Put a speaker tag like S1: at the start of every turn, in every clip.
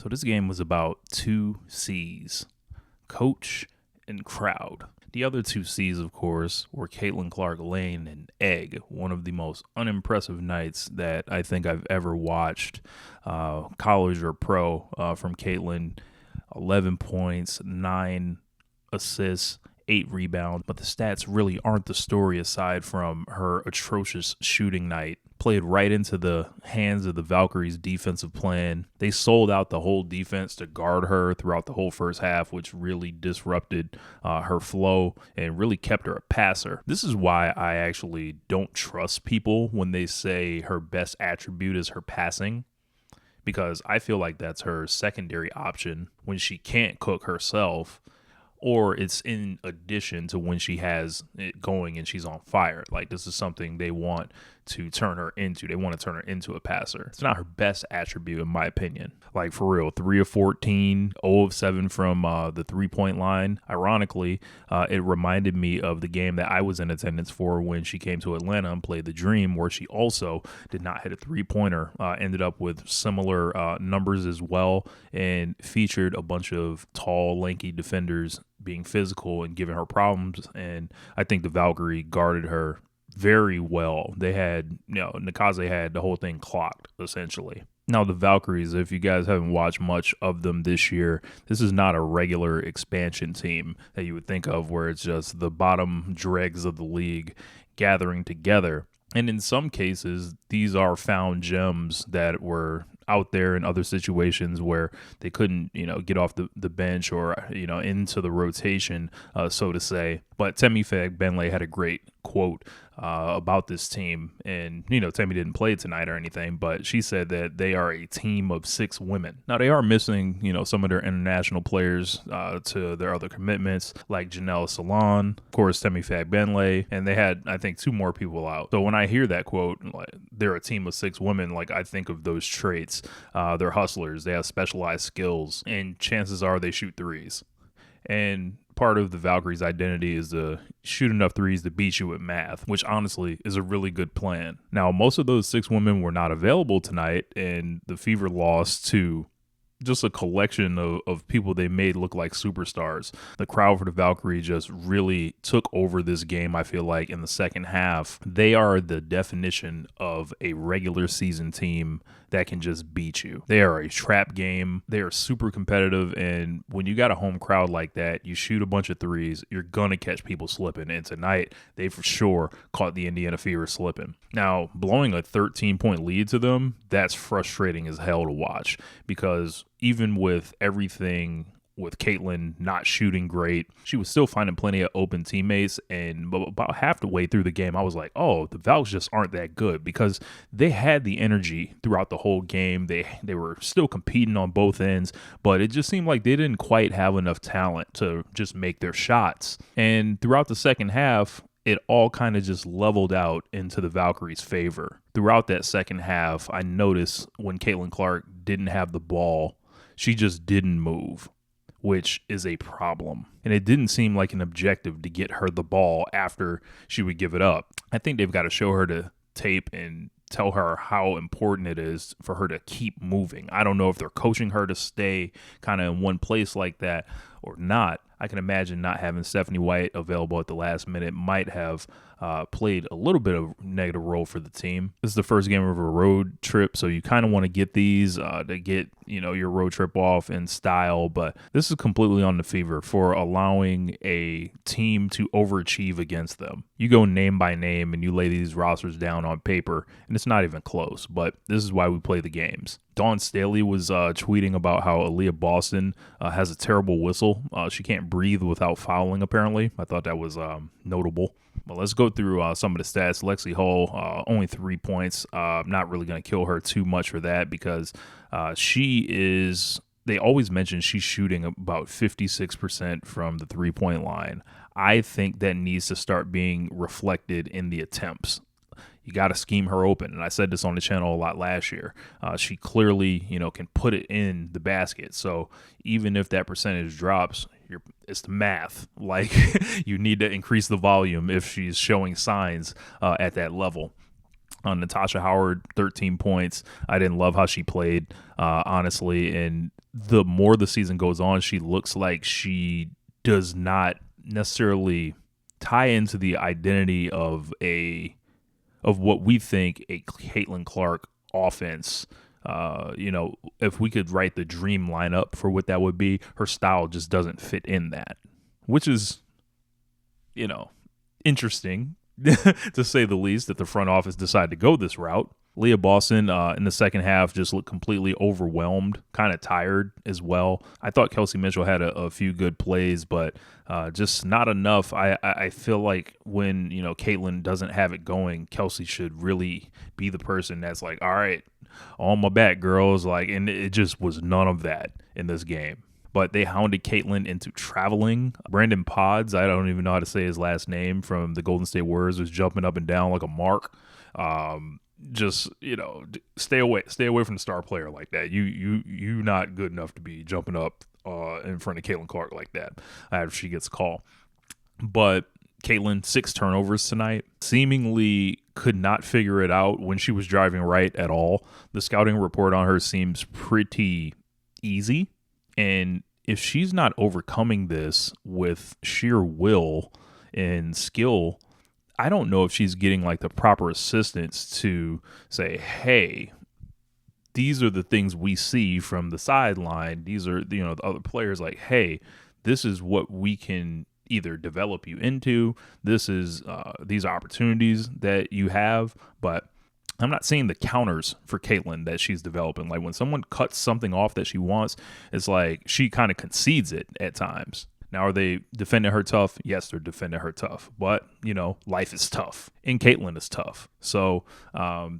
S1: So this game was about two C's, coach and crowd. The other two C's, of course, were Caitlin Clark-Lane and Egg, one of the most unimpressive nights that I think I've ever watched, college or pro, from Caitlin. 11 points, 9 assists, 8 rebounds, but the stats really aren't the story aside from her atrocious shooting night. Played right into the hands of the Valkyries' defensive plan. They sold out the whole defense to guard her throughout the whole first half, which really disrupted her flow and really kept her a passer. This is why I actually don't trust people when they say her best attribute is her passing, because I feel like that's her secondary option when she can't cook herself, or it's in addition to when she has it going and she's on fire. Like, this is something they want to turn her into. They want to turn her into a passer. It's not her best attribute, in my opinion. Like, for real, 3 of 14, 0 of 7 from the three-point line. Ironically, it reminded me of the game that I was in attendance for when she came to Atlanta and played the Dream, where she also did not hit a three-pointer. Ended up with similar numbers as well, and featured a bunch of tall, lanky defenders being physical and giving her problems. And I think the Valkyrie guarded her very well. They had, Nikaze had the whole thing clocked, essentially. Now, the Valkyries, if you guys haven't watched much of them this year, this is not a regular expansion team that you would think of where it's just the bottom dregs of the league gathering together. And in some cases, these are found gems that were out there in other situations where they couldn't, get off the bench or, into the rotation, so to say. But Temi Fagbenle had a great quote about this team. And, Temi didn't play tonight or anything, but she said that they are a team of 6 women. Now, they are missing, some of their international players to their other commitments, like Janelle Salon, of course, Temi Fagbenle, and they had, I think, 2 more people out. So when I hear that quote, like, they're a team of 6 women, like, I think of those traits. They're hustlers. They have specialized skills, and chances are they shoot threes. And part of the Valkyries' identity is to shoot enough threes to beat you at math, which honestly is a really good plan. Now, most of those 6 women were not available tonight, and the Fever lost to just a collection of people they made look like superstars. The crowd for the Valkyrie just really took over this game, I feel like, in the second half. They are the definition of a regular season team that can just beat you. They are a trap game. They are super competitive, and when you got a home crowd like that, you shoot a bunch of threes, you're going to catch people slipping, and tonight, they for sure caught the Indiana Fever slipping. Now, blowing a 13-point lead to them, that's frustrating as hell to watch, because even with everything with Caitlin not shooting great, she was still finding plenty of open teammates. And about half the way through the game, I was like, oh, the Valks just aren't that good, because they had the energy throughout the whole game. They were still competing on both ends, but it just seemed like they didn't quite have enough talent to just make their shots. And throughout the second half, it all kind of just leveled out into the Valkyries' favor. Throughout that second half, I noticed when Caitlin Clark didn't have the ball, she just didn't move, which is a problem. And it didn't seem like an objective to get her the ball after she would give it up. I think they've got to show her the tape and tell her how important it is for her to keep moving. I don't know if they're coaching her to stay kind of in one place like that or not. I can imagine not having Stephanie White available at the last minute might have played a little bit of negative role for the team. This is the first game of a road trip, so you kind of want to get these to get your road trip off in style, but this is completely on the Fever for allowing a team to overachieve against them. You go name by name and you lay these rosters down on paper, and it's not even close, but this is why we play the games. Dawn Staley was tweeting about how Aaliyah Boston has a terrible whistle. She can't breathe without fouling, apparently. I thought that was notable. But let's go through some of the stats. Lexi Hull, only 3 points. Not really going to kill her too much for that, because they always mention she's shooting about 56% from the three-point line. I think that needs to start being reflected in the attempts. You got to scheme her open. And I said this on the channel a lot last year. She clearly, can put it in the basket. So even if that percentage drops, it's the math. Like, you need to increase the volume if she's showing signs at that level. Natasha Howard, 13 points. I didn't love how she played, honestly. And the more the season goes on, she looks like she does not necessarily tie into the identity of what we think a Caitlin Clark offense. If we could write the dream lineup for what that would be, her style just doesn't fit in that, which is, interesting to say the least, that the front office decided to go this route. Leah Boston in the second half just looked completely overwhelmed, kind of tired as well. I thought Kelsey Mitchell had a few good plays, but just not enough. I feel like when, Caitlin doesn't have it going, Kelsey should really be the person that's like, all right, on my back, girls. And it just was none of that in this game. But they hounded Caitlin into traveling. Brandon Pods, I don't even know how to say his last name, from the Golden State Warriors, was jumping up and down like a mark. Stay away from the star player like that. You not good enough to be jumping up in front of Caitlin Clark like that after she gets a call. But Caitlin, 6 turnovers tonight, seemingly could not figure it out when she was driving right at all. The scouting report on her seems pretty easy, and if she's not overcoming this with sheer will and skill, I don't know if she's getting the proper assistance to say, hey, these are the things we see from the sideline. These are, the other players hey, this is what we can either develop you into. This is these opportunities that you have. But I'm not seeing the counters for Caitlin that she's developing. When someone cuts something off that she wants, it's she kind of concedes it at times. Now, are they defending her tough? Yes, they're defending her tough. But, life is tough. And Caitlin is tough. So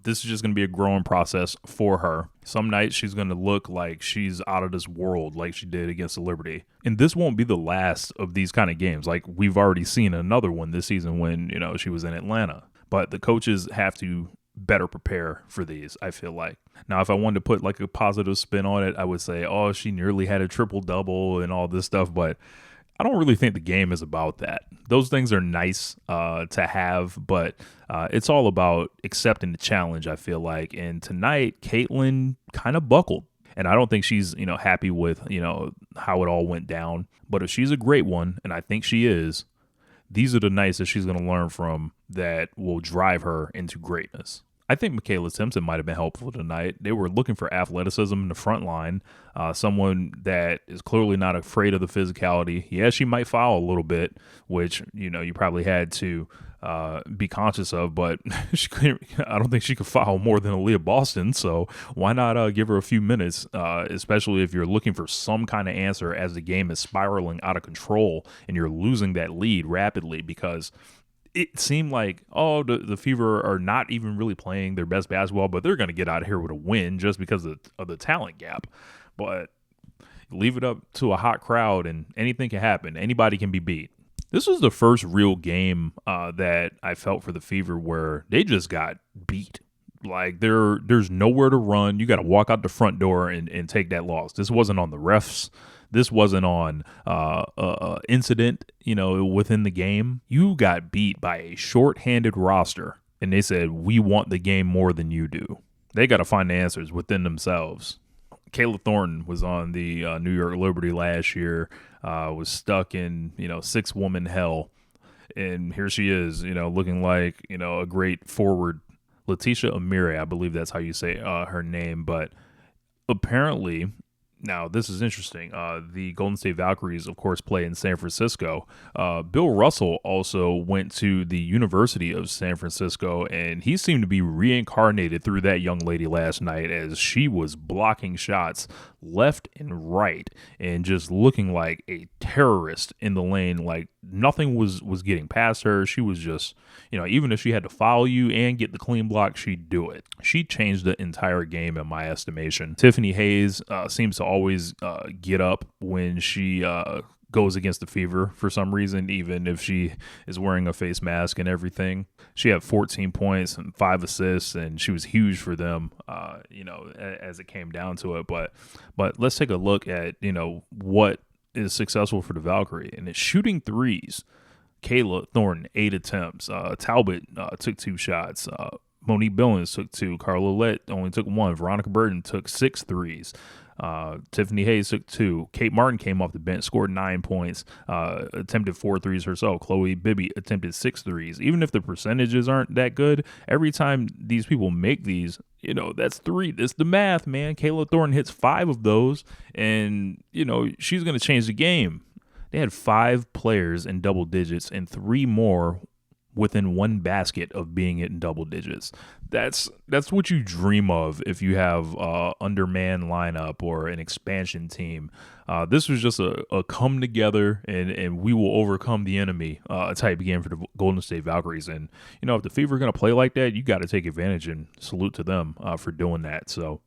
S1: this is just going to be a growing process for her. Some nights she's going to look like she's out of this world like she did against the Liberty. And this won't be the last of these kind of games. We've already seen another one this season when, she was in Atlanta. But the coaches have to better prepare for these, I feel like. Now, if I wanted to put a positive spin on it, I would say, oh, she nearly had a triple-double and all this stuff. But I don't really think the game is about that. Those things are nice to have, but it's all about accepting the challenge, I feel like. And tonight, Caitlin kind of buckled. And I don't think she's, happy with, how it all went down. But if she's a great one, and I think she is, these are the nights that she's going to learn from that will drive her into greatness. I think Michaela Simpson might have been helpful tonight. They were looking for athleticism in the front line, someone that is clearly not afraid of the physicality. Yeah, she might foul a little bit, which, you probably had to be conscious of, but I don't think she could foul more than Aaliyah Boston, so why not give her a few minutes, especially if you're looking for some kind of answer as the game is spiraling out of control and you're losing that lead rapidly, because it seemed like, the Fever are not even really playing their best basketball, but they're going to get out of here with a win just because of the talent gap. But leave it up to a hot crowd and anything can happen. Anybody can be beat. This was the first real game that I felt for the Fever where they just got beat. There's nowhere to run. You got to walk out the front door and take that loss. This wasn't on the refs. This wasn't on incident, within the game. You got beat by a shorthanded roster, and they said, we want the game more than you do. They got to find the answers within themselves. Kayla Thornton was on the New York Liberty last year, was stuck in, 6-woman hell. And here she is, looking like, a great forward. Letitia Amiri, I believe that's how you say her name. But apparently, now this is interesting. The Golden State Valkyries, of course, play in San Francisco. Bill Russell also went to the University of San Francisco, and he seemed to be reincarnated through that young lady last night as she was blocking shots left and right and just looking like a terrorist in the lane. Like nothing was getting past her. She was just, even if she had to foul you and get the clean block, she'd do it. She changed the entire game in my estimation. Tiffany Hayes seems to always get up when she goes against the Fever for some reason, even if she is wearing a face mask and everything. She had 14 points and 5 assists, and she was huge for them, as it came down to it. But let's take a look at, what is successful for the Valkyrie, and it's shooting threes. Kayla Thornton, 8 attempts. Talbot took 2 shots. Monique Billings took 2. Carla Lett only took 1. Veronica Burton took 6 threes. Tiffany Hayes took 2. Kate Martin came off the bench, scored 9 points, attempted 4 threes herself. Chloe Bibby attempted 6 threes. Even if the percentages aren't that good, every time these people make these, that's 3. That's the math, man. Kayla Thornton hits 5 of those, and, she's going to change the game. They had 5 players in double digits and 3 more within 1 basket of being in double digits. That's what you dream of if you have underman lineup or an expansion team. This was just a come together and we will overcome the enemy type game for the Golden State Valkyries. And, if the Fever are going to play like that, you got to take advantage, and salute to them for doing that. So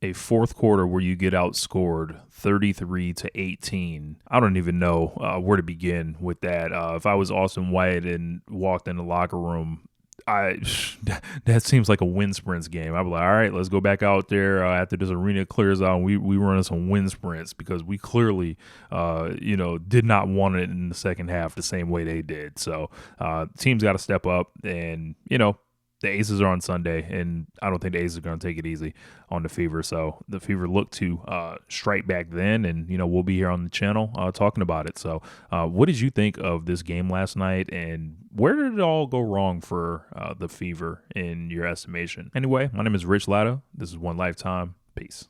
S1: a fourth quarter where you get outscored 33-18. I don't even know where to begin with that. If I was Austin White and walked in the locker room, that seems like a wind sprints game. I'd be like, all right, let's go back out there after this arena clears out, and we run some wind sprints, because we clearly, did not want it in the second half the same way they did. So teams got to step up, and, the Aces are on Sunday, and I don't think the Aces are going to take it easy on the Fever. So the Fever look to strike back then, and, we'll be here on the channel talking about it. So what did you think of this game last night, and where did it all go wrong for the Fever in your estimation? Anyway, my name is Rich Latta. This is One Lifetime. Peace.